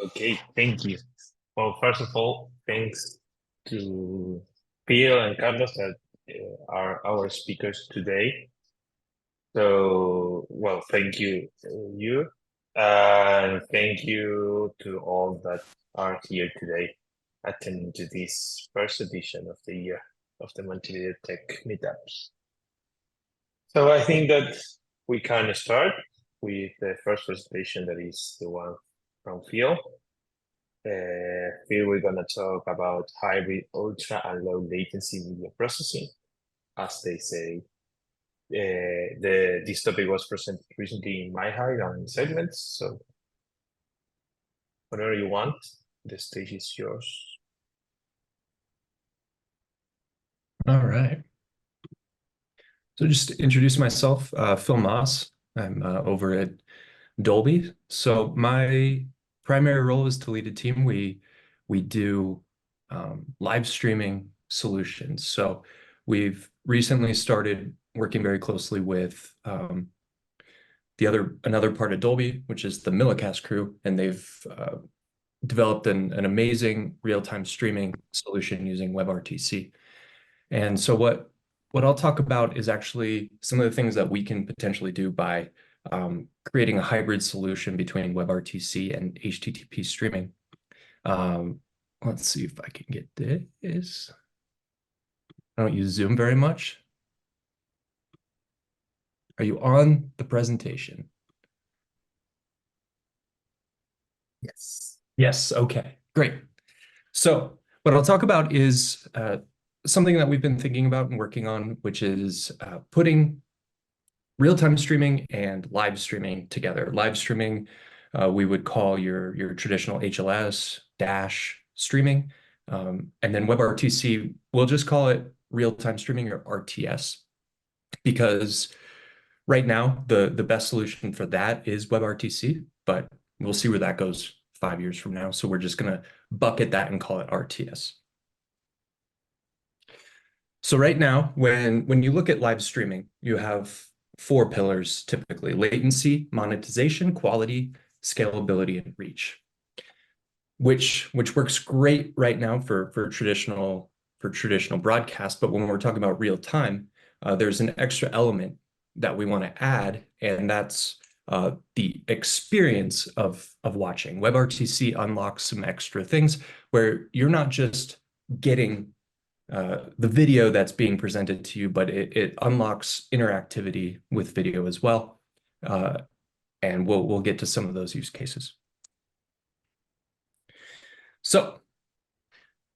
Okay, thank you. Well, first of all, thanks to Pio and Carlos that are our speakers today. So, well, thank you, and thank you to all that are here today attending to this first edition of the year of the MonteVIDEO Tech Meetups. So I think that we can start with the first presentation, that is the one from Phil. Here we're going to talk about hybrid, ultra, and low latency video processing. As they say, this topic was presented recently in MyHide on segments. So whenever you want, the stage is yours. All right. So just to introduce myself, Phil Moss. I'm over at Dolby. So my primary role is to lead a team. We do live streaming solutions. So we've recently started working very closely with another part of Dolby, which is the Millicast crew, and they've developed an amazing real-time streaming solution using WebRTC. And so what I'll talk about is actually some of the things that we can potentially do by creating a hybrid solution between WebRTC and HTTP streaming. Let's see if I can get this. I don't use Zoom very much. Are you on the presentation? Yes. Yes, okay, great. So what I'll talk about is something that we've been thinking about and working on, which is putting real-time streaming and live streaming together. Live streaming, we would call your traditional HLS, dash streaming, and then WebRTC, we'll just call it real-time streaming or RTS, because right now the best solution for that is WebRTC, but we'll see where that goes 5 years from now. So we're just going to bucket that and call it RTS. So right now, when you look at live streaming, you have 4 pillars typically: latency, monetization, quality, scalability, and reach, which works great right now for traditional broadcast. But when we're talking about real time, there's an extra element that we want to add, and that's the experience of watching. WebRTC unlocks some extra things where you're not just getting the video that's being presented to you, but it unlocks interactivity with video as well. And we'll get to some of those use cases. So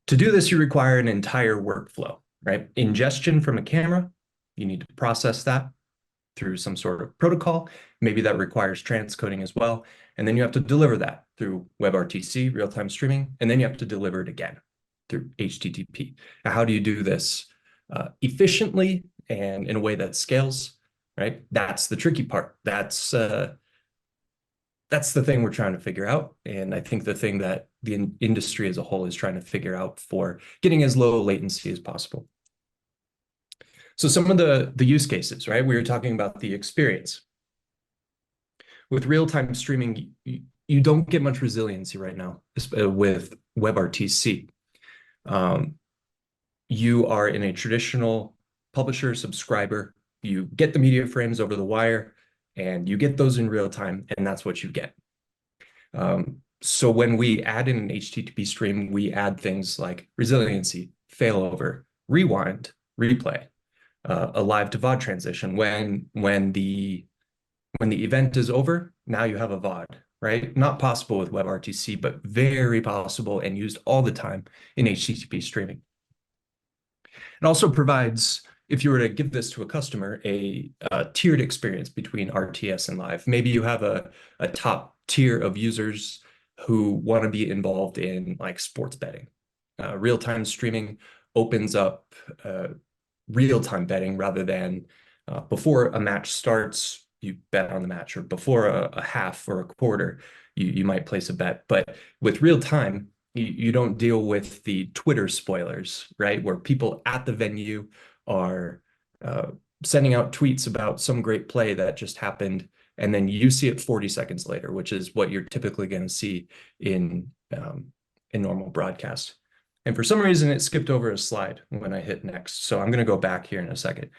to do this, you require an entire workflow, right? Ingestion from a camera, you need to process that through some sort of protocol. Maybe that requires transcoding as well. And then you have to deliver that through WebRTC, real-time streaming, and then you have to deliver it again through HTTP. Now, how do you do this efficiently and in a way that scales, right? That's the tricky part. That's the thing we're trying to figure out. And I think the thing that the industry as a whole is trying to figure out for getting as low latency as possible. So some of the use cases, right? We were talking about the experience. With real-time streaming, you don't get much resiliency right now with WebRTC. You are in a traditional publisher subscriber. You get the media frames over the wire, and you get those in real time, and that's what you get. So when we add in an HTTP stream, we add things like resiliency, failover, rewind, replay, a live to VOD transition. When the event is over, now you have a VOD, right? Not possible with WebRTC, but very possible and used all the time in HTTP streaming. It also provides, if you were to give this to a customer, a tiered experience between RTS and live. Maybe you have a top tier of users who want to be involved in like sports betting. Real-time streaming opens up real-time betting rather than before a match starts, you bet on the match, or before a half or a quarter, you might place a bet. But with real time, you don't deal with the Twitter spoilers, right? Where people at the venue are sending out tweets about some great play that just happened, and then you see it 40 seconds later, which is what you're typically going to see in normal broadcast. And for some reason, it skipped over a slide when I hit next. So I'm going to go back here in a second.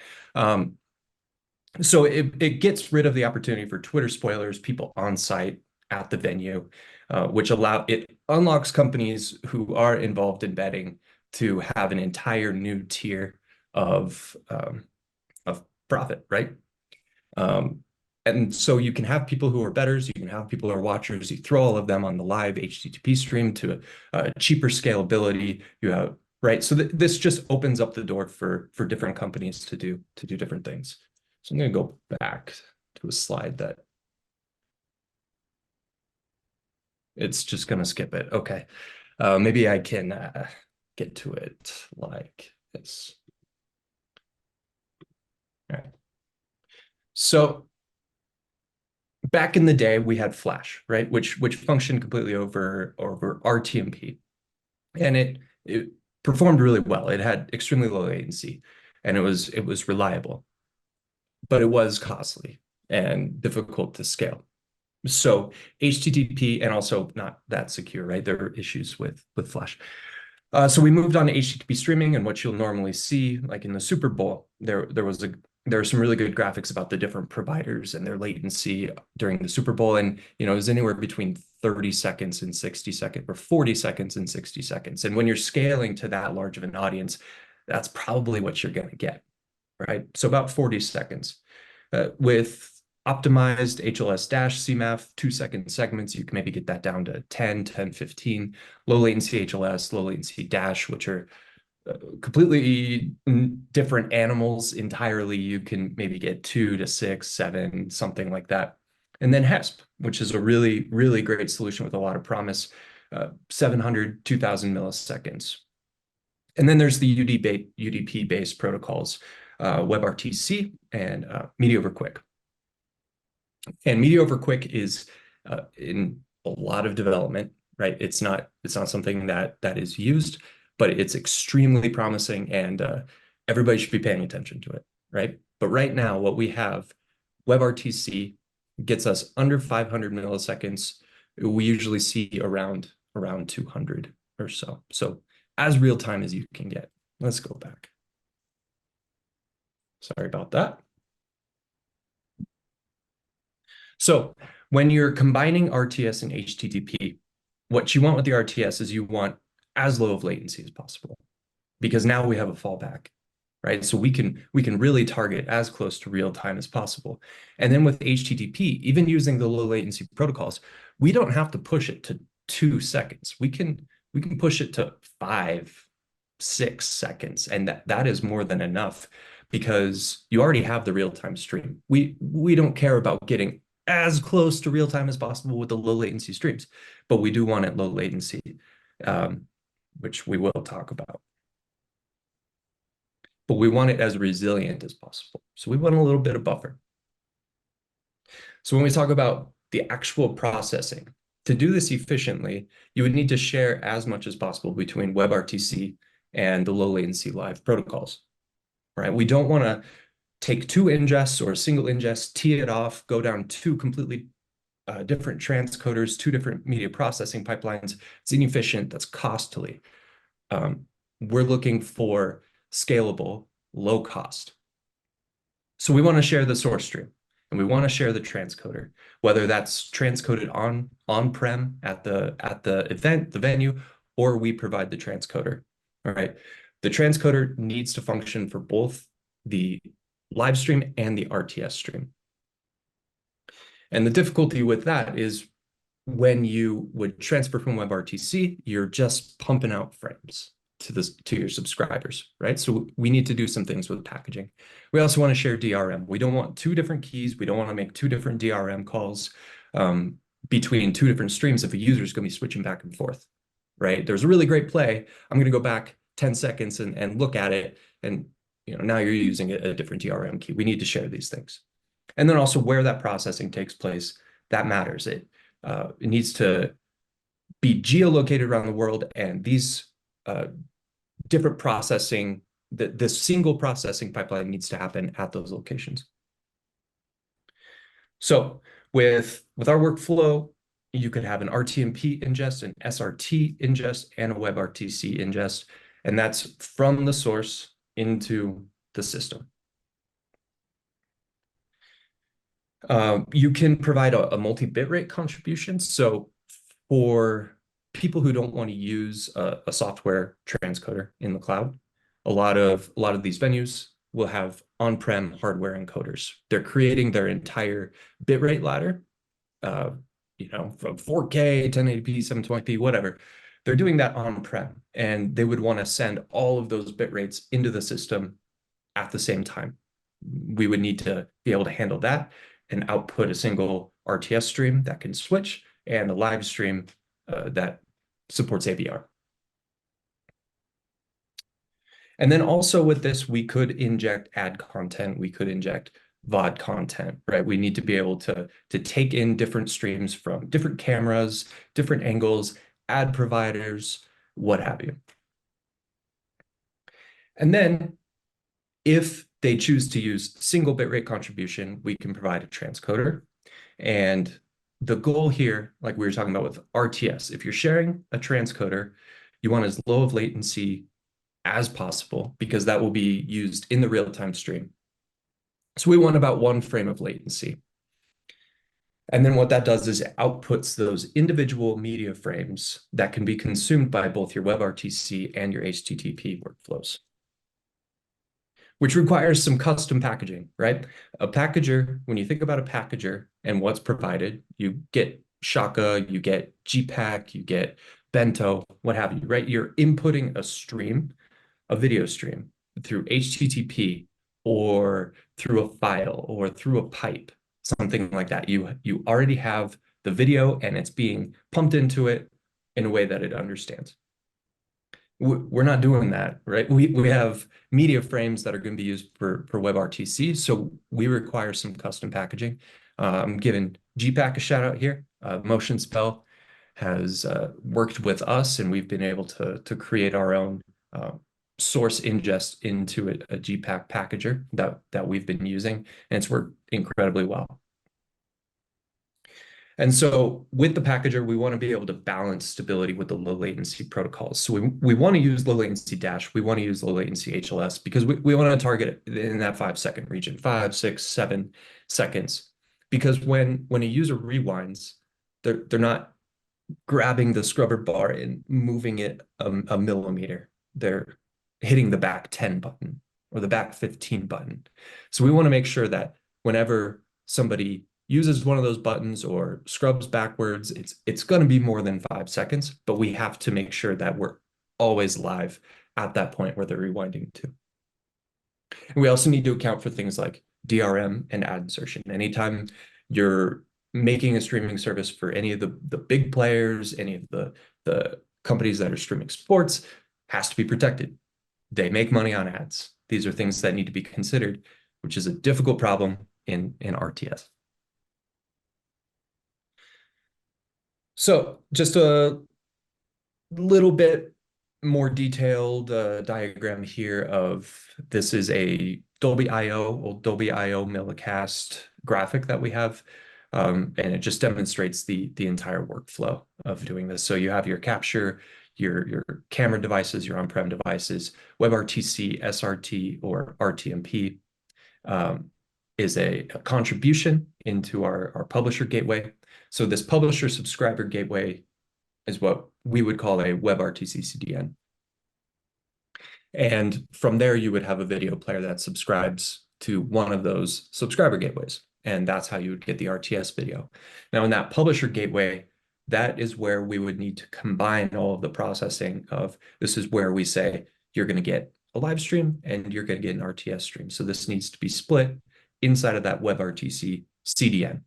So it gets rid of the opportunity for Twitter spoilers, people on site at the venue, which unlocks companies who are involved in betting to have an entire new tier of profit, right? And so you can have people who are bettors, you can have people who are watchers, you throw all of them on the live HTTP stream to a cheaper scalability. You have, right? So this just opens up the door for different companies to do different things. So I'm going to go back to a slide that it's just going to skip it. Okay. Maybe I can get to it like this. All right. So back in the day, we had Flash, right? Which functioned completely over RTMP. And it performed really well. It had extremely low latency and it was reliable, but it was costly and difficult to scale. So HTTP, and also not that secure, right? There are issues with Flash. So we moved on to HTTP streaming, and what you'll normally see, like in the Super Bowl, there are some really good graphics about the different providers and their latency during the Super Bowl, and it was anywhere between 30 seconds and 60 seconds, or 40 seconds and 60 seconds. And when you're scaling to that large of an audience, that's probably what you're going to get, right? So about 40 seconds. With optimized HLS dash CMAF 2-second segments, you can maybe get that down to 10, 15. Low latency HLS, low latency dash, which are completely different animals entirely. You can maybe get 2 to 6, 7, something like that. And then HESP, which is a really, really great solution with a lot of promise, 700, 2000 milliseconds. And then there's the UDP-based protocols, WebRTC and Media over Quick. And Media over Quick is in a lot of development, right? It's not something that is used, but it's extremely promising, and everybody should be paying attention to it, right? But right now, what we have, WebRTC gets us under 500 milliseconds. We usually see around 200 or so. So as real time as you can get. Let's go back. Sorry about that. So when you're combining RTS and HTTP, what you want with the RTS is you want as low of latency as possible, because now we have a fallback, right? So we can really target as close to real time as possible. And then with HTTP, even using the low latency protocols, we don't have to push it to 2 seconds. We can push it to 5, 6 seconds, and that is more than enough, because you already have the real-time stream. We don't care about getting as close to real time as possible with the low latency streams, but we do want it low latency, which we will talk about. But we want it as resilient as possible. So we want a little bit of buffer. So when we talk about the actual processing, to do this efficiently, you would need to share as much as possible between WebRTC and the low latency live protocols, right? We don't want to take 2 ingests or a single ingest, tee it off, go down 2 completely different transcoders, 2 different media processing pipelines. It's inefficient, that's costly. We're looking for scalable, low cost. So we want to share the source stream, and we want to share the transcoder, whether that's transcoded on-prem at the event, the venue, or we provide the transcoder. All right. The transcoder needs to function for both the live stream and the RTS stream. And the difficulty with that is when you would transfer from WebRTC, you're just pumping out frames to your subscribers, right? So we need to do some things with packaging. We also want to share DRM. We don't want 2 different keys. We don't want to make 2 different DRM calls between 2 different streams if a user is going to be switching back and forth, right? There's a really great play. I'm going to go back 10 seconds and look at it, and now you're using a different DRM key. We need to share these things. And then also where that processing takes place, that matters. It needs to be geolocated around the world, and these different processing this single processing pipeline needs to happen at those locations. So with our workflow, you could have an RTMP ingest, an SRT ingest, and a WebRTC ingest, and that's from the source into the system. You can provide a multi-bitrate contribution. So for people who don't want to use a software transcoder in the cloud, a lot of these venues will have on-prem hardware encoders. They're creating their entire bitrate ladder, from 4K, 1080p, 720p, whatever. They're doing that on-prem, and they would want to send all of those bit rates into the system at the same time. We would need to be able to handle that and output a single RTS stream that can switch and a live stream that supports AVR. And then also with this, we could inject ad content, we could inject VOD content, right? We need to be able to take in different streams from different cameras, different angles, ad providers, what have you. And then if they choose to use single bitrate contribution, we can provide a transcoder. And the goal here, like we were talking about with RTS, if you're sharing a transcoder, you want as low of latency as possible because that will be used in the real-time stream. So we want about 1 frame of latency. And then what that does is it outputs those individual media frames that can be consumed by both your WebRTC and your HTTP workflows, which requires some custom packaging, right? A packager, when you think about a packager and what's provided, you get Shaka, you get GPAC, you get Bento, what have you, right? You're inputting a stream, a video stream through HTTP or through a file or through a pipe, something like that. You already have the video and it's being pumped into it in a way that it understands. We're not doing that, right? We have media frames that are going to be used for WebRTC, so we require some custom packaging. I'm giving GPAC a shout out here. Motion Spell has worked with us, and we've been able to create our own source ingest into a GPAC packager that we've been using, and it's worked incredibly well. And so with the packager, we want to be able to balance stability with the low latency protocols. So we want to use low latency dash. We want to use low latency HLS because we want to target it in that 5-second region, 5, 6, 7 seconds. Because when a user rewinds, they're not grabbing the scrubber bar and moving it a millimeter. They're hitting the back 10 button or the back 15 button. So we want to make sure that whenever somebody uses one of those buttons or scrubs backwards, it's going to be more than 5 seconds, but we have to make sure that we're always live at that point where they're rewinding to. And we also need to account for things like DRM and ad insertion. Anytime you're making a streaming service for any of the big players, any of the companies that are streaming sports, has to be protected. They make money on ads. These are things that need to be considered, which is a difficult problem in RTS. So just a little bit more detailed diagram here of this is a Dolby I/O or Dolby I/O millicast graphic that we have, and it just demonstrates the entire workflow of doing this. So you have your capture, your camera devices, your on-prem devices, WebRTC, SRT, or RTMP is a contribution into our publisher gateway. So this publisher subscriber gateway is what we would call a WebRTC CDN. And from there, you would have a video player that subscribes to one of those subscriber gateways. And that's how you would get the RTS video. Now, in that publisher gateway, that is where we would need to combine all of the processing of, this is where we say, you're going to get a live stream and you're going to get an RTS stream. So this needs to be split inside of that WebRTC CDN.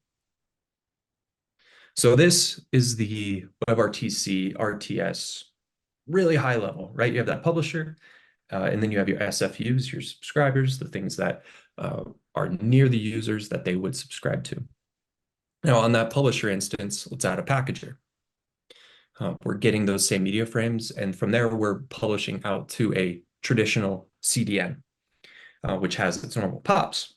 So this is the WebRTC RTS, really high level, right? You have that publisher, and then you have your SFUs, your subscribers, the things that are near the users that they would subscribe to. Now on that publisher instance, let's add a packager. We're getting those same media frames, and from there we're publishing out to a traditional CDN, which has its normal pops.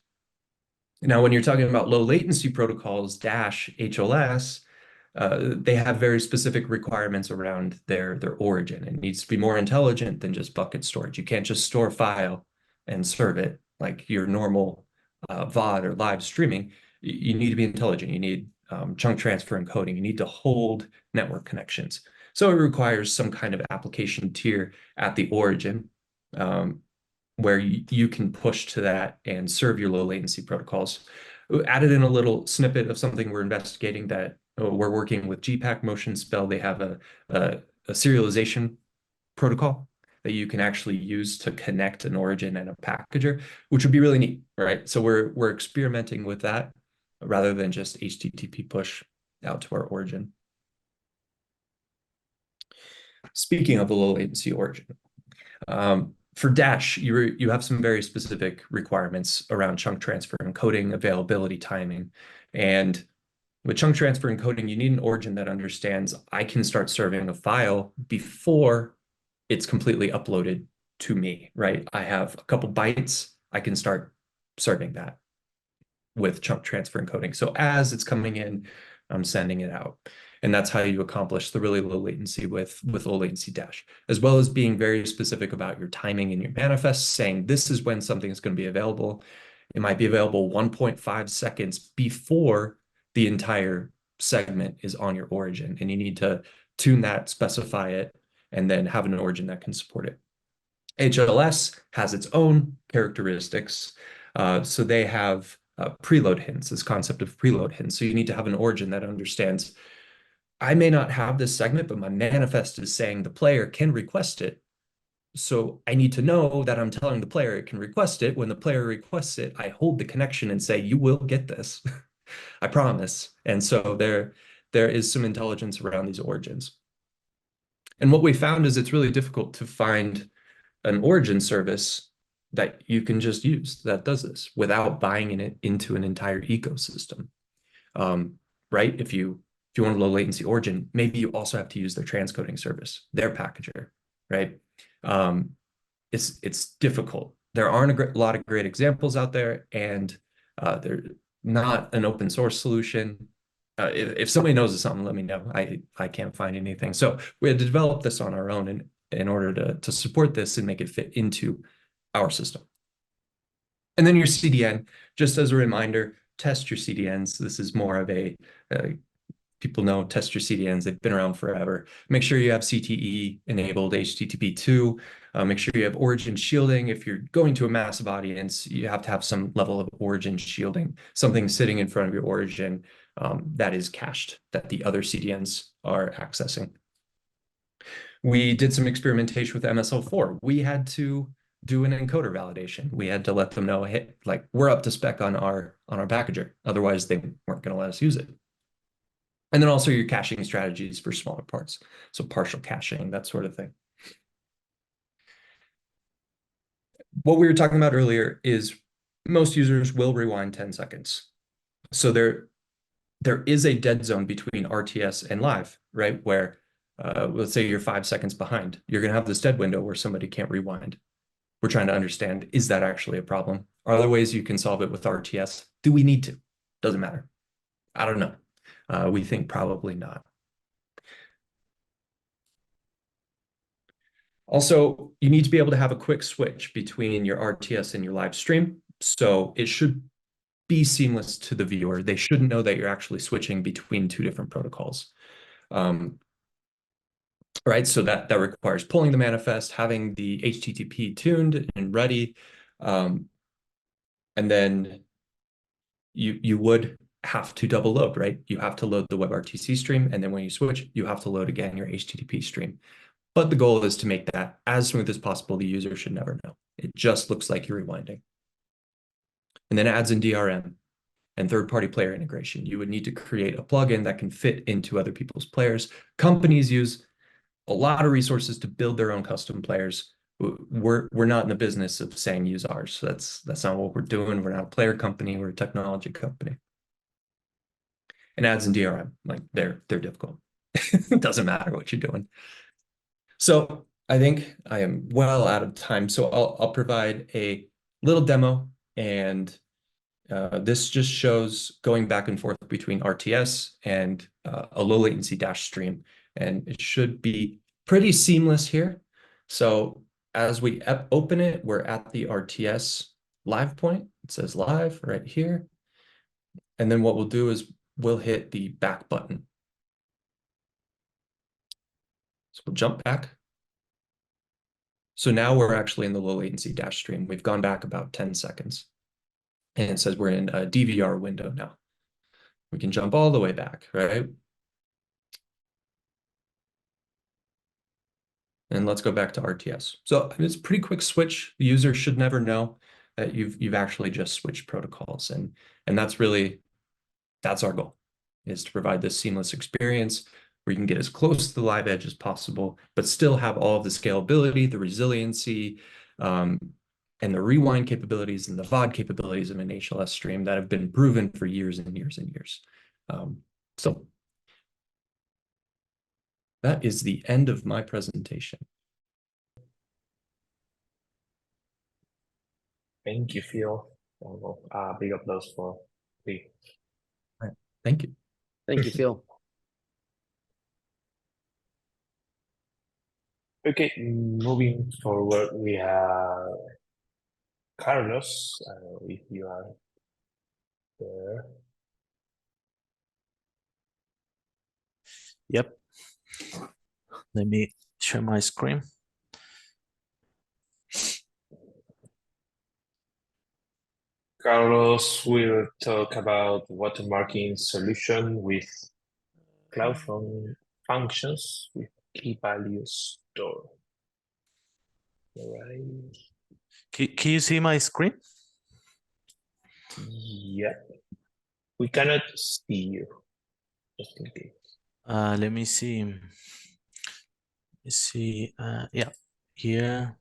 Now, when you're talking about low latency protocols, Dash, HLS, they have very specific requirements around their origin. It needs to be more intelligent than just bucket storage. You can't just store a file and serve it like your normal VOD or live streaming. You need to be intelligent. You need chunk transfer encoding. You need to hold network connections. So it requires some kind of application tier at the origin where you can push to that and serve your low latency protocols. We added in a little snippet of something we're investigating that we're working with GPAC Motion Spell. They have a serialization protocol that you can actually use to connect an origin and a packager, which would be really neat, right? So we're experimenting with that rather than just HTTP push out to our origin. Speaking of the low latency origin, for Dash, you have some very specific requirements around chunk transfer encoding, availability, timing. And with chunk transfer encoding, you need an origin that understands I can start serving a file before it's completely uploaded to me, right? I have a couple bytes, I can start serving that with chunk transfer encoding. So as it's coming in, I'm sending it out. And that's how you accomplish the really low latency with low latency Dash, as well as being very specific about your timing in your manifest, saying this is when something is going to be available. It might be available 1.5 seconds before the entire segment is on your origin. And you need to tune that, specify it, and then have an origin that can support it. HLS has its own characteristics. So they have preload hints, this concept of preload hints. So you need to have an origin that understands I may not have this segment, but my manifest is saying the player can request it. So I need to know that I'm telling the player it can request it. When the player requests it, I hold the connection and say, you will get this. I promise. And so there is some intelligence around these origins. And what we found is it's really difficult to find an origin service that you can just use that does this without buying it into an entire ecosystem. Right? If you want a low latency origin, maybe you also have to use their transcoding service, their packager, right? It's difficult. There aren't a lot of great examples out there, and they're not an open source solution. If somebody knows of something, let me know. I can't find anything. So we had to develop this on our own in order to support this and make it fit into our system. And then your CDN, just as a reminder, test your CDNs. This is more of a people know, test your CDNs. They've been around forever. Make sure you have CTE enabled, HTTP2. Make sure you have origin shielding. If you're going to a massive audience, you have to have some level of origin shielding, something sitting in front of your origin that is cached, that the other CDNs are accessing. We did some experimentation with MSL4. We had to do an encoder validation. We had to let them know, hey, like we're up to spec on our packager. Otherwise, they weren't going to let us use it. And then also your caching strategies for smaller parts. So partial caching, that sort of thing. What we were talking about earlier is most users will rewind 10 seconds. So there is a dead zone between RTS and live, right? Where let's say you're 5 seconds behind. You're going to have this dead window where somebody can't rewind. We're trying to understand, is that actually a problem? Are there ways you can solve it with RTS? Do we need to? Doesn't matter. I don't know. We think probably not. Also, you need to be able to have a quick switch between your RTS and your live stream. So it should be seamless to the viewer. They shouldn't know that you're actually switching between two different protocols. Right, so that requires pulling the manifest, having the HTTP tuned and ready, and then you would have to double load, right? You have to load the WebRTC stream, and then when you switch, you have to load again your HTTP stream. But the goal is to make that as smooth as possible. The user should never know. It just looks like you're rewinding. And then ads in DRM and third-party player integration. You would need to create a plugin that can fit into other people's players. Companies use a lot of resources to build their own custom players. We're not in the business of saying use ours. So that's not what we're doing. We're not a player company. We're a technology company. And ads in DRM, like they're difficult. It doesn't matter what you're doing. So I think I am well out of time, so I'll provide a little demo, and this just shows going back and forth between RTS and a low latency dash stream, and it should be pretty seamless here. So as we open it, we're at the RTS live point. It says live right here. And then what we'll do is we'll hit the back button. So we'll jump back. So now we're actually in the low latency dash stream. We've gone back about 10 seconds. And it says we're in a DVR window now. We can jump all the way back, right? And let's go back to RTS. So it's a pretty quick switch. The user should never know that you've actually just switched protocols. And that's our goal, is to provide this seamless experience where you can get as close to the live edge as possible, but still have all of the scalability, the resiliency, and the rewind capabilities and the VOD capabilities of an HLS stream that have been proven for years and years and years. So that is the end of my presentation. Thank you, Phil. Big applause for Phil. Thank you. Thank you, Phil. Okay, moving forward, we have Carlos, if you are there. Yep. Let me share my screen. Carlos will talk about watermarking solution with cloud functions with key value store. All right. Can you see my screen? Yeah. We cannot see you. Just in case. Let me see. Let's see. Yeah, here.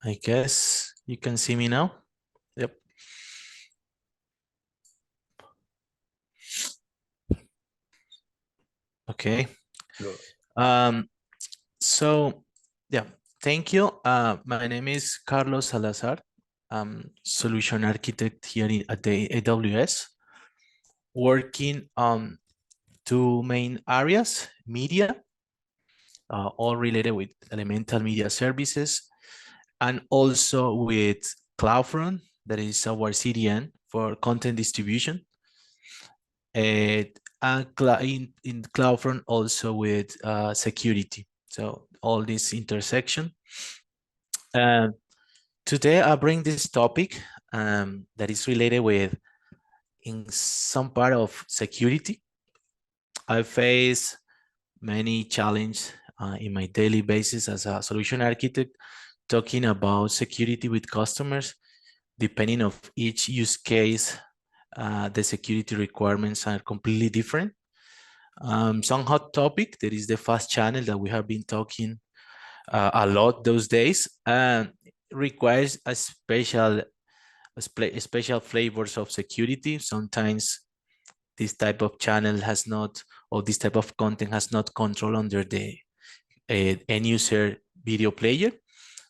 I guess you can see me now. Yep. Okay. Good. So yeah, thank you. My name is Carlos Salazar. I'm solution architect here at the AWS, working on two main areas: media, all related with elemental media services, and also with CloudFront, that is our CDN for content distribution. And in CloudFront also with security. So all this intersection. Today I bring this topic that is related with in some part of security. I face many challenges in my daily basis as a solution architect, talking about security with customers. Depending of each use case, the security requirements are completely different. Some hot topic, that is the fast channel that we have been talking a lot those days, requires a special flavors of security. Sometimes this type of channel has not, or this type of content has not control under the end user video player.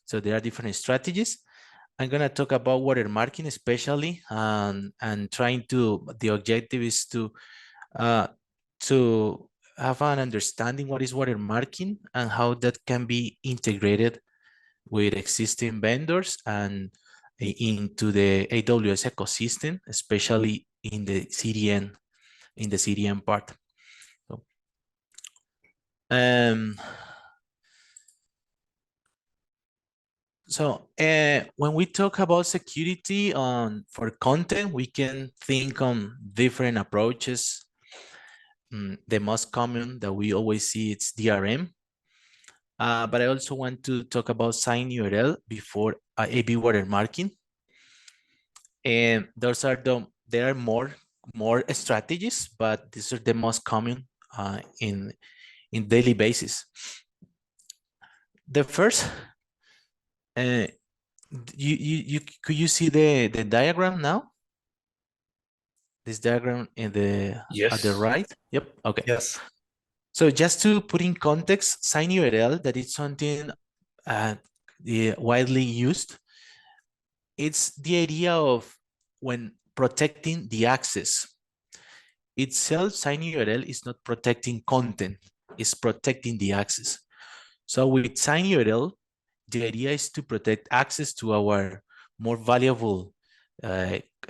So there are different strategies. I'm gonna talk about watermarking especially, and trying to, the objective is to have an understanding what is watermarking and how that can be integrated with existing vendors and into the AWS ecosystem, especially in the CDN part. So when we talk about security for content, we can think on different approaches. The most common that we always see is DRM. But I also want to talk about sign URL before AB watermarking. And those are there are more strategies, but these are the most common in daily basis. The first, could you see the diagram now? This diagram in the Yes. at the right. Yep. Okay. Yes. So just to put in context, sign URL, that is something widely used. It's the idea of when protecting the access. Itself, sign URL is not protecting content, it's protecting the access. So with sign URL, the idea is to protect access to our more valuable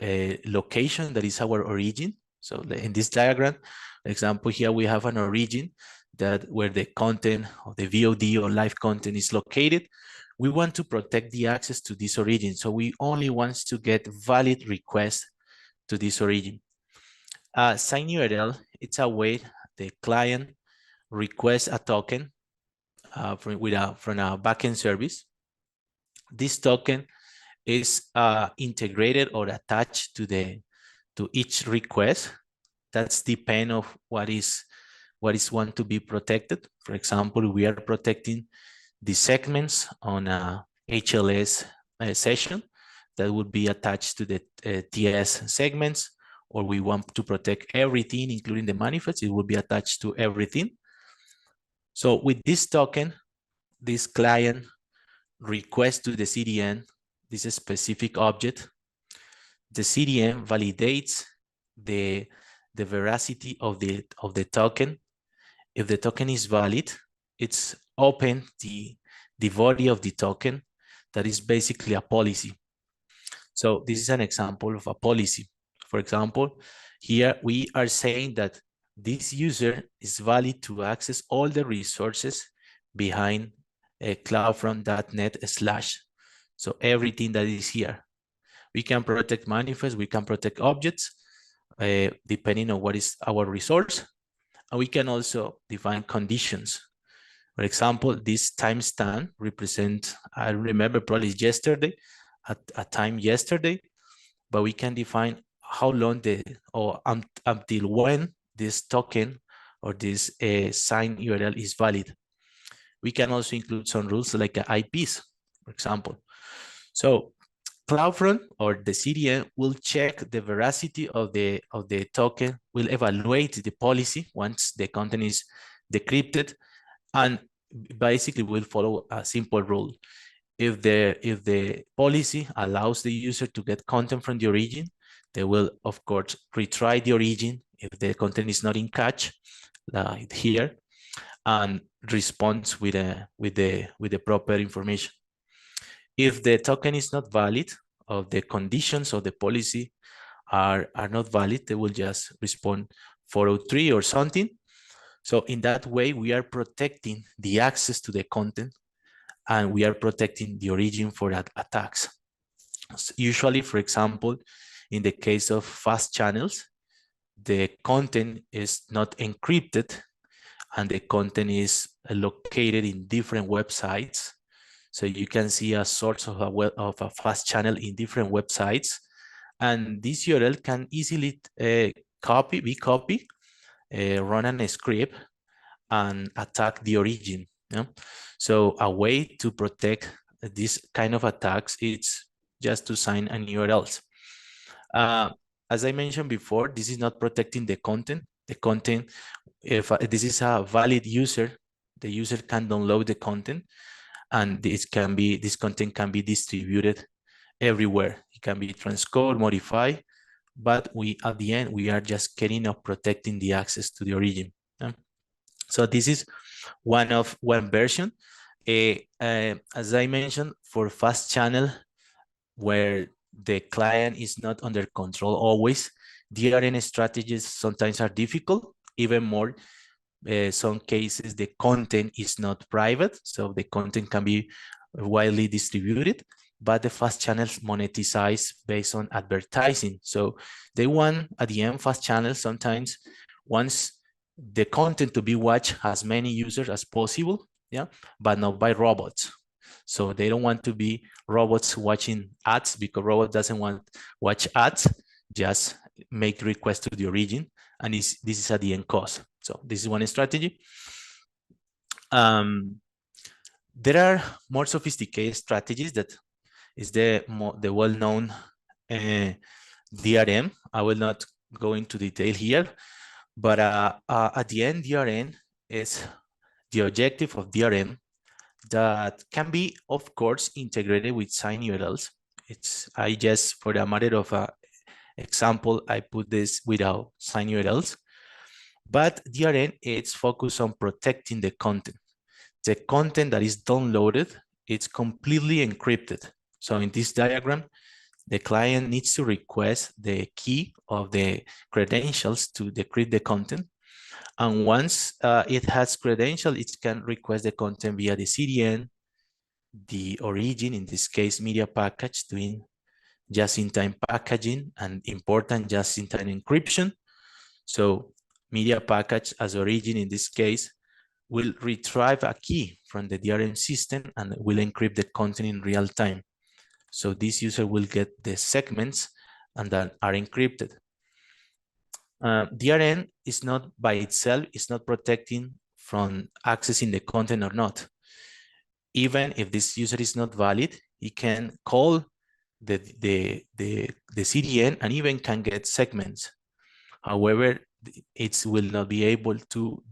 location, that is our origin. So in this diagram, for example, here we have an origin that where the content of the VOD or live content is located. We want to protect the access to this origin. So we only want to get valid requests to this origin. Sign URL, it's a way the client requests a token from a backend service. This token is integrated or attached to each request. That's depend of what is want to be protected. For example, we are protecting the segments on a HLS session that would be attached to the TS segments, or we want to protect everything, including the manifest, it will be attached to everything. So with this token, this client requests to the CDN this specific object. The CDN validates the veracity of the token. If the token is valid, it's open the body of the token that is basically a policy. So this is an example of a policy. For example, here we are saying that this user is valid to access all the resources behind cloudfront.net/. So everything that is here. We can protect manifests, we can protect objects, depending on what is our resource. And we can also define conditions. For example, this timestamp represents, I remember probably yesterday, at a time yesterday, but we can define how long until when this token or this signed URL is valid. We can also include some rules like IPs, for example. So CloudFront or the CDN will check the veracity of the token, will evaluate the policy once the content is decrypted, and basically will follow a simple rule. If the policy allows the user to get content from the origin, they will of course retry the origin if the content is not in cache, like here, and responds with the proper information. If the token is not valid, or the conditions of the policy are not valid, they will just respond 403 or something. So in that way, we are protecting the access to the content, and we are protecting the origin for attacks. So usually, for example, in the case of fast channels, the content is not encrypted, and the content is located in different websites. So you can see a source of a fast channel in different websites, and this URL can easily be copied, run a script, and attack the origin. So a way to protect this kind of attacks is just to sign an URLs. As I mentioned before, this is not protecting the content. The content, if this is a valid user, the user can download the content, and this content can be distributed everywhere. It can be transcoded, modified, but at the end, we are just getting of protecting the access to the origin. So this is one version. As I mentioned, for fast channel, where the client is not under control always, DRM strategies sometimes are difficult, even more. Some cases, the content is not private, so the content can be widely distributed, but the fast channels monetize based on advertising. So they want, at the end, fast channels sometimes wants the content to be watched as many users as possible, but not by robots. So they don't want to be robots watching ads, because robot doesn't want to watch ads, just make requests to the origin, and this is at the end cost. So this is one strategy. There are more sophisticated strategies that is the well-known DRM. I will not go into detail here, but at the end, DRM is the objective of DRM that can be, of course, integrated with sign URLs. I just, for the matter of example, I put this without sign URLs. But DRM is focused on protecting the content. The content that is downloaded, it's completely encrypted. So in this diagram, the client needs to request the key of the credentials to decrypt the content. And once it has credentials, it can request the content via the CDN, the origin, in this case, media package, doing just-in-time packaging and important just-in-time encryption. So media package as origin, in this case, will retrieve a key from the DRM system and will encrypt the content in real time. So this user will get the segments and that are encrypted. DRM is not by itself, it's not protecting from accessing the content or not. Even if this user is not valid, he can call the CDN and even can get segments. However, it will not be able to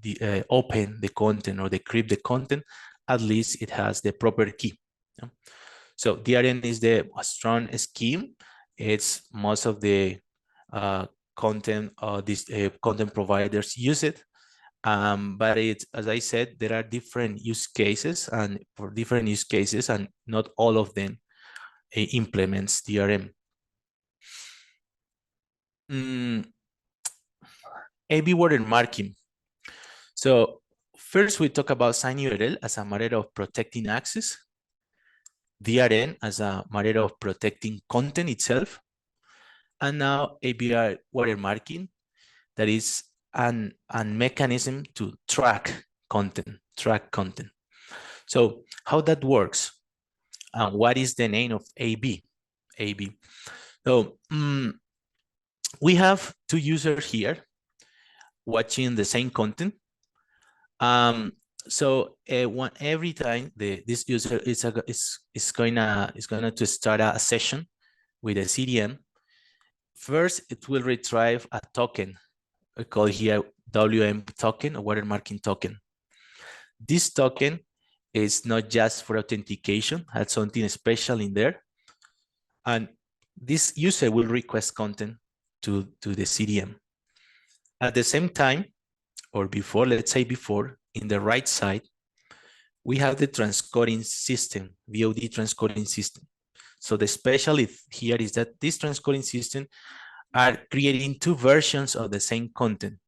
open the content or decrypt the content, at least it has the proper key. So DRM is a strong scheme. It's most of the content providers use it. But it's, as I said, there are different use cases, and for different use cases, and not all of them implements DRM. AB watermarking. So first we talk about sign URL as a matter of protecting access, DRM as a matter of protecting content itself, and now ABR watermarking, that is a mechanism to track content. So how that works, what is the name of AB? So we have two users here watching the same content. So every time this user is gonna to start a session with a CDN, first it will retrieve a token. We call here WM token or watermarking token. This token is not just for authentication, has something special in there. And this user will request content to the CDN. At the same time, or before, let's say before, in the right side, we have the transcoding system, VOD transcoding system. So the specialty here is that this transcoding system are creating two versions of the same content.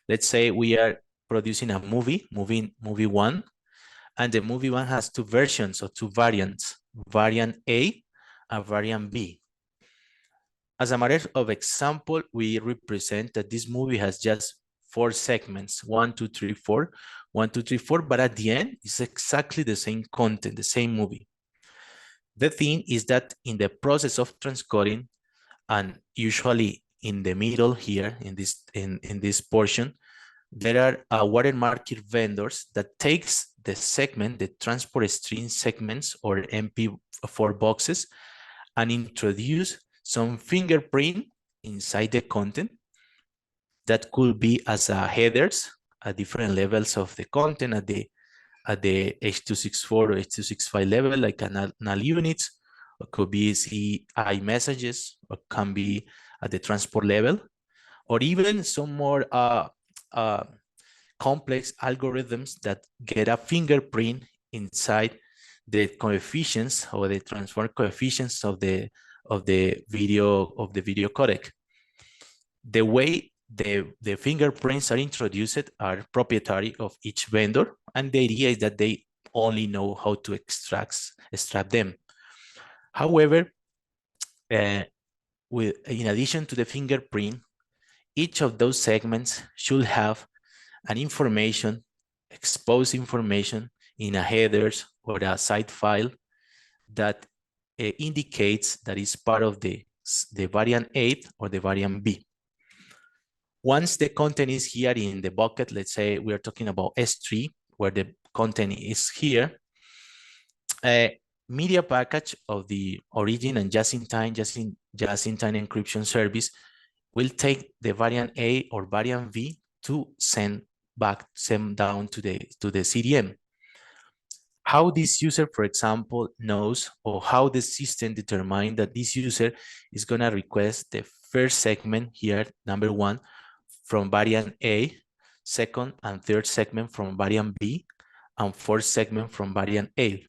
Let's say we are producing a movie one, and the movie one has two versions or two variants, variant A and variant B. As a matter of example, we represent that this movie has just 4 segments, 1, 2, 3, 4, 1, 2, 3, 4, but at the end, it's exactly the same content, the same movie. The thing is that in the process of transcoding, and usually in the middle here, in this portion, there are watermarking vendors that takes the segment, the transport stream segments or MP4 boxes, and introduce some fingerprint inside the content that could be as headers at different levels of the content at the H.264 or H.265 level, like null units, or could be CI messages, or can be at the transport level, or even some more complex algorithms that get a fingerprint inside the coefficients or the transform coefficients of the video codec. The way the fingerprints are introduced are proprietary of each vendor, and the idea is that they only know how to extract them. However, in addition to the fingerprint, each of those segments should have an information, exposed information in a headers or a side file that indicates that is part of the variant A or the variant B. Once the content is here in the bucket, let's say we are talking about S3, where the content is here, a media package of the origin and just-in-time encryption service will take the variant A or variant B to send back, send down to the CDN. How this user, for example, knows, or how the system determines that this user is gonna request the first segment here, number 1, from variant A, second and third segment from variant B, and fourth segment from variant A.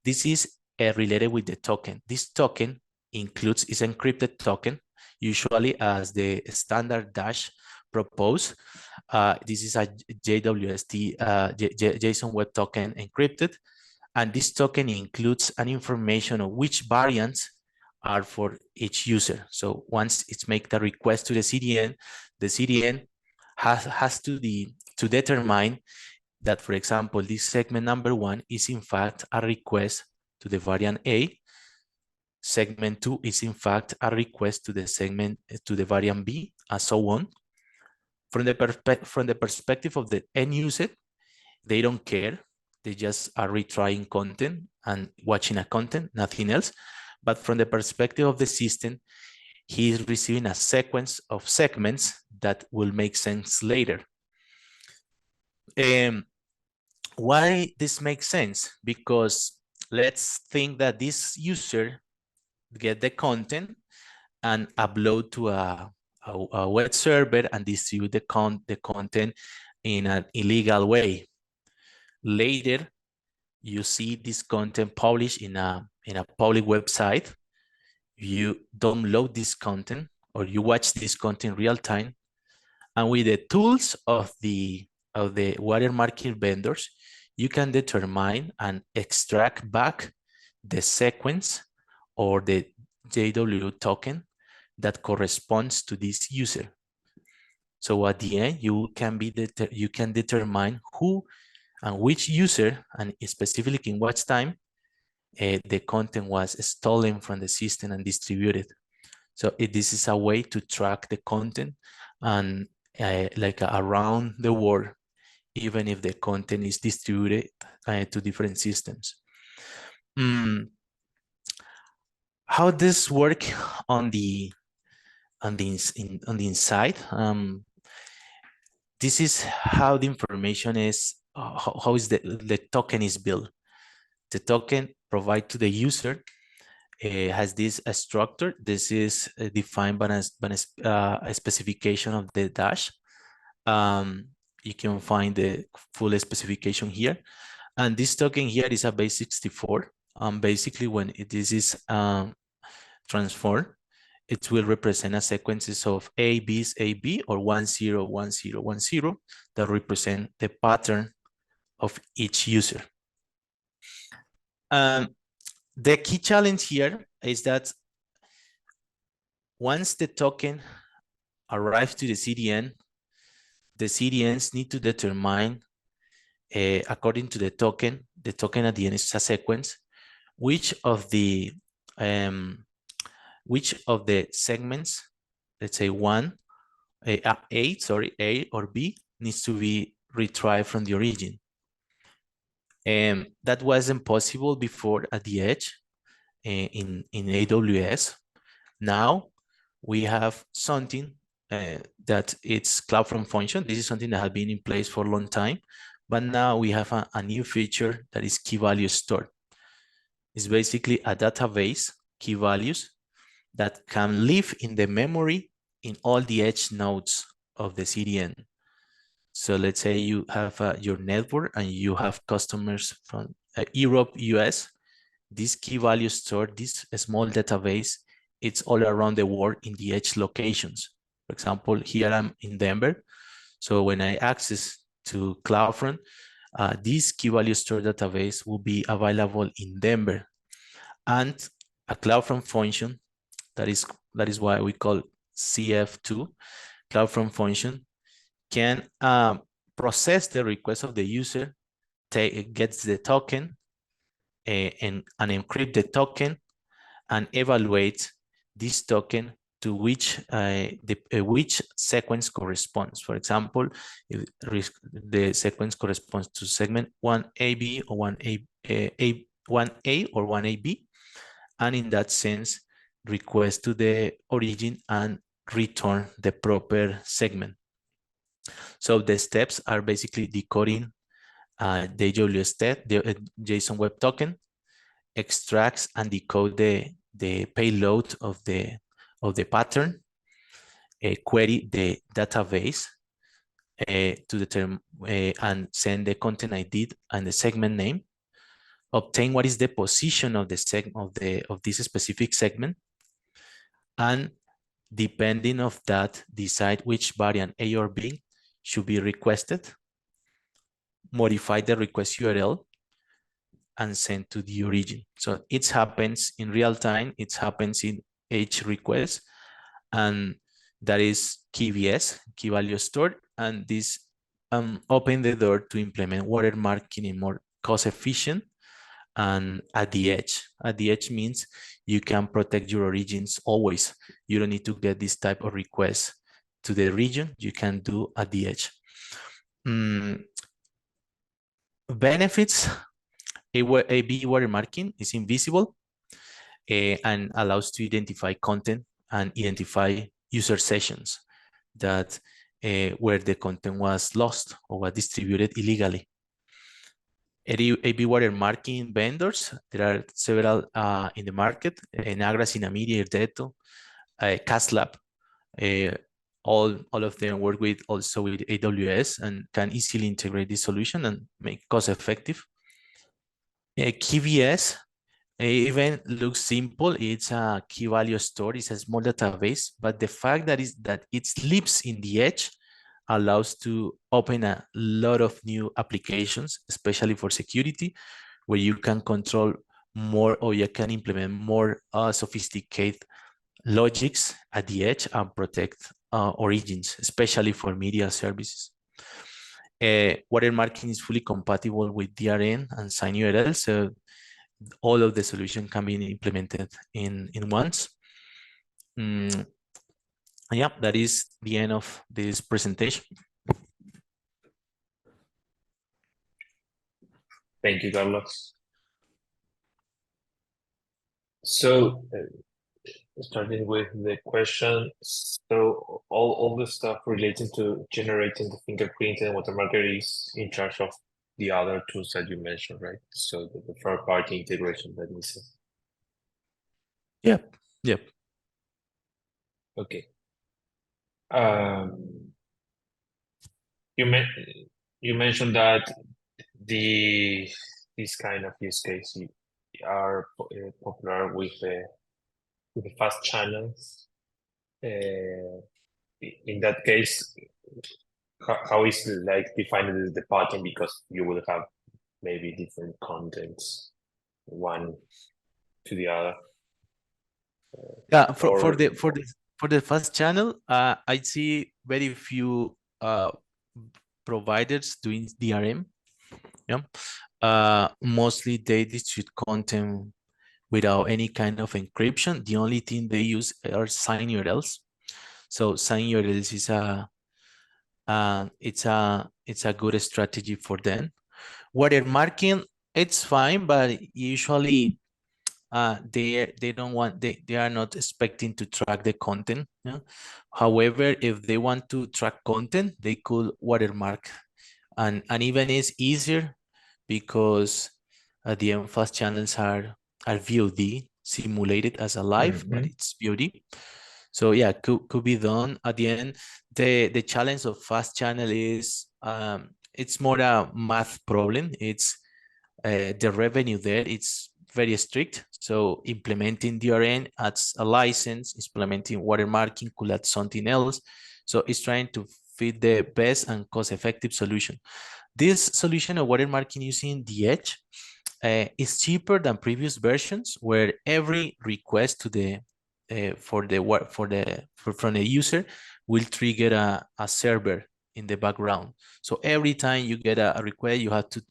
This is related with the token. This token includes is encrypted token, usually as the standard dash propose. This is a JWST, JSON Web Token encrypted. And this token includes an information of which variants are for each user. So once it's make the request to the CDN has to determine that, for example, this segment number 1 is in fact a request to the variant A. Segment 2 is in fact a request to the variant B, and so on. From the perspective of the end user, they don't care. They just are retrying content and watching a content, nothing else. But from the perspective of the system, he is receiving a sequence of segments that will make sense later. Why this makes sense? Because let's think that this user get the content and upload to a web server and distribute the content in an illegal way. Later, you see this content published in a public website. You download this content or you watch this content real time, and with the tools of the watermarking vendors, you can determine and extract back the sequence or the JW token that corresponds to this user. So at the end, you can determine who and which user, and specifically in what time, the content was stolen from the system and distributed. So this is a way to track the content and like around the world, even if the content is distributed to different systems. How this work on the inside? This is how the information is. How is the token is built? The token provided to the user has this structure. This is defined by a specification of the dash. You can find the full specification here. And this token here is a base 64. Basically, when this is transformed, it will represent a sequences of A, B's, A, B, or 1, 0, 1, 0, 1, 0 that represent the pattern of each user. The key challenge here is that once the token arrives to the CDNs need to determine, according to the token at the end is a sequence, which of the segments, let's say A or B, needs to be retrieved from the origin. That wasn't possible before at the edge in AWS. Now we have something that it's CloudFront function. This is something that has been in place for a long time, but now we have a new feature that is key value store. It's basically a database, key values, that can live in the memory in all the edge nodes of the CDN. So let's say you have your network and you have customers from Europe, US. This key value store, this small database, it's all around the world in the edge locations. For example, here I'm in Denver. So when I access to CloudFront, this key value store database will be available in Denver. And a CloudFront function, that is why we call CF2, CloudFront function, can process the request of the user, gets the token and encrypt the token and evaluate this token to which sequence corresponds. For example, if the sequence corresponds to segment 1AB or 1A or 1AB, and in that sense, request to the origin and return the proper segment. So the steps are basically decoding the JSON Web Token, extracts and decode the payload of the pattern, query the database to determine and send the content ID and the segment name, obtain what is the position of the of this specific segment, and depending of that, decide which variant A or B should be requested, modify the request URL, and send to the origin. So it happens in real time. It happens in each request, and that is KVS, key value stored, and this open the door to implement watermarking in more cost efficient and at the edge. At the edge means you can protect your origins always. You don't need to get this type of request to the region. You can do at the edge. Benefits: A/B watermarking is invisible and allows to identify content and identify user sessions that where the content was lost or was distributed illegally. A/B watermarking vendors, there are several in the market: Nagra, Cinemedia, Irdeto, CastLab. All of them work with also with AWS and can easily integrate this solution and make cost effective. KVS even looks simple. It's a key value store. It's a small database, but the fact that it lives in the edge allows to open a lot of new applications, especially for security, where you can control more or you can implement more sophisticated logics at the edge and protect origins, especially for media services. Watermarking is fully compatible with DRM and sign URL, so all of the solution can be implemented in once. Yeah, that is the end of this presentation. Thank you, Carlos. So, starting with the question, so all the stuff related to generating the fingerprint and watermarker is in charge of the other tools that you mentioned, right? So the third-party integration that is. Yep. Okay. You mentioned that this kind of use case are popular with the fast channels. In that case, how is like defined the pattern, because you will have maybe different contents one to the other. Yeah, for the fast channel, I see very few providers doing DRM. Yeah, mostly they distribute content without any kind of encryption. The only thing they use are sign URLs. So sign URLs is it's a good strategy for them. Watermarking, it's fine, but usually they don't want, they are not expecting to track the content. Yeah? However, if they want to track content, they could watermark, and even it's easier because the fast channels are VOD, simulated as a live, but it's VOD. So yeah, could be done. At the end, the challenge of fast channel is it's more a math problem. It's the revenue there, it's very strict. So implementing DRM adds a license, implementing watermarking could add something else. So it's trying to fit the best and cost-effective solution. This solution of watermarking using the edge is cheaper than previous versions, where every request to the from the user will trigger a server in the background. So every time you get a request, you have to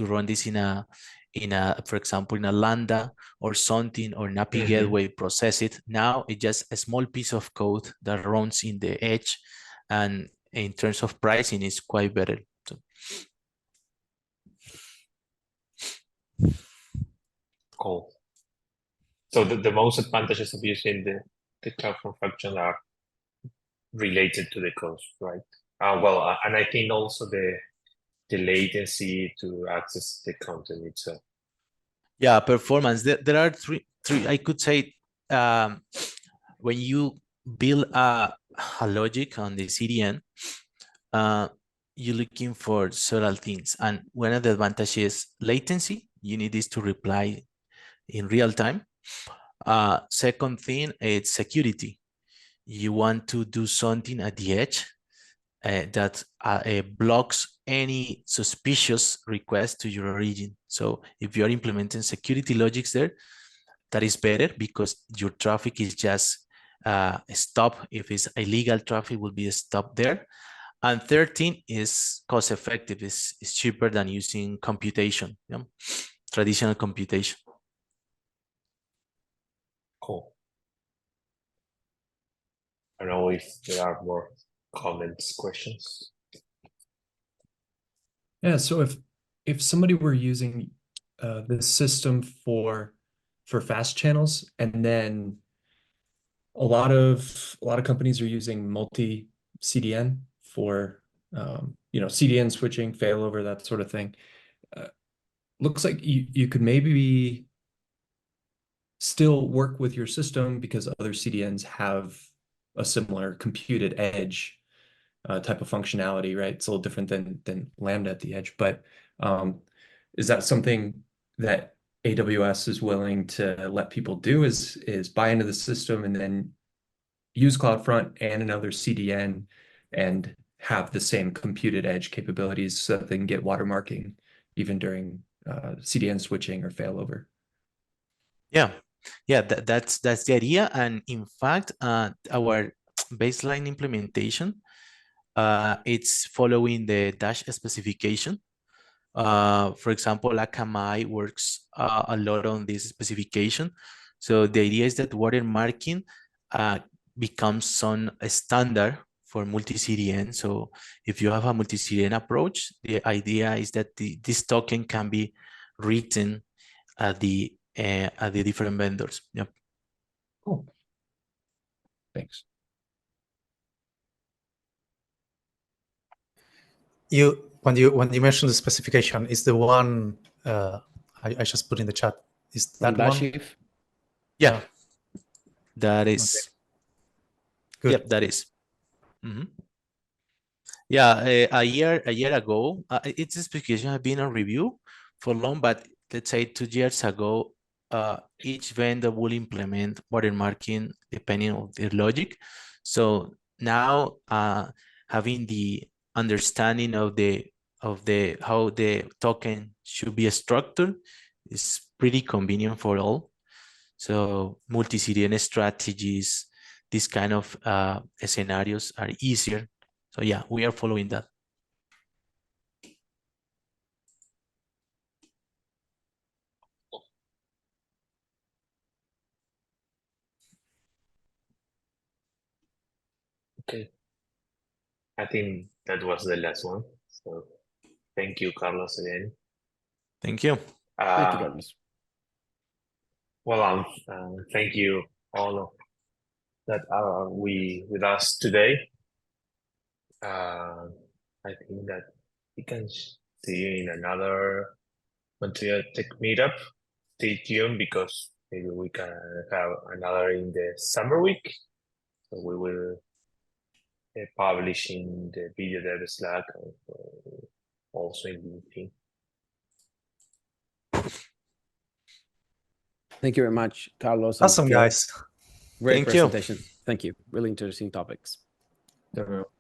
run this in a for example in a Lambda or something, or an API gateway, process it. Now it's just a small piece of code that runs in the edge, and in terms of pricing is quite better. So. Cool. So the most advantages of using the cloud function are related to the cost, right? And I think also the latency to access the content itself. Yeah, performance. There are three. I could say, when you build a logic on the CDN, you're looking for several things, and one of the advantages is latency. You need this to reply in real time. Second thing is security. You want to do something at the edge that blocks any suspicious request to your origin. So if you're implementing security logics there, that is better because your traffic is just stop. If it's illegal traffic, will be stopped there. And 13 is cost effective. Is cheaper than using computation, traditional computation. Cool. I don't know if there are more comments, questions. Yeah, so if somebody were using the system for fast channels, and then a lot of companies are using multi-CDN for CDN switching, failover, that sort of thing. Looks like you could maybe still work with your system because other CDNs have a similar computed edge type of functionality, right? It's a little different than Lambda at the edge, but is that something that AWS is willing to let people do, is buy into the system and then use CloudFront and another CDN and have the same computed edge capabilities so that they can get watermarking even during CDN switching or failover? Yeah, that's the idea. And in fact, our baseline implementation, it's following the Dash specification. For example, Akamai works a lot on this specification. So the idea is that watermarking becomes some standard for multi-CDN. So if you have a multi-CDN approach, the idea is that this token can be written at the different vendors. Yep. Cool. Thanks. When you mentioned the specification, is the one I just put in the chat, is that one? Yeah, that is. Good. Yep, that is. Mm-hmm. Yeah, a year ago, its specification has been on review for long, but let's say 2 years ago, each vendor will implement watermarking depending on their logic. So now, having the understanding of how the token should be structured is pretty convenient for all. So multi-CDN strategies, these kind of scenarios are easier. So yeah, we are following that. Okay. I think that was the last one. So thank you, Carlos, again. Thank you. Thank you, Carlos. Well, thank you all that are with us today. I think that we can see you in another MonteVIDEO Tech Meetup. Stay tuned because maybe we can have another in the summer week. So we will publish in the video dev Slack and also in LinkedIn. Thank you very much, Carlos. Awesome, guys. Great Thank you. presentation. Thank you. Really interesting topics. There we go.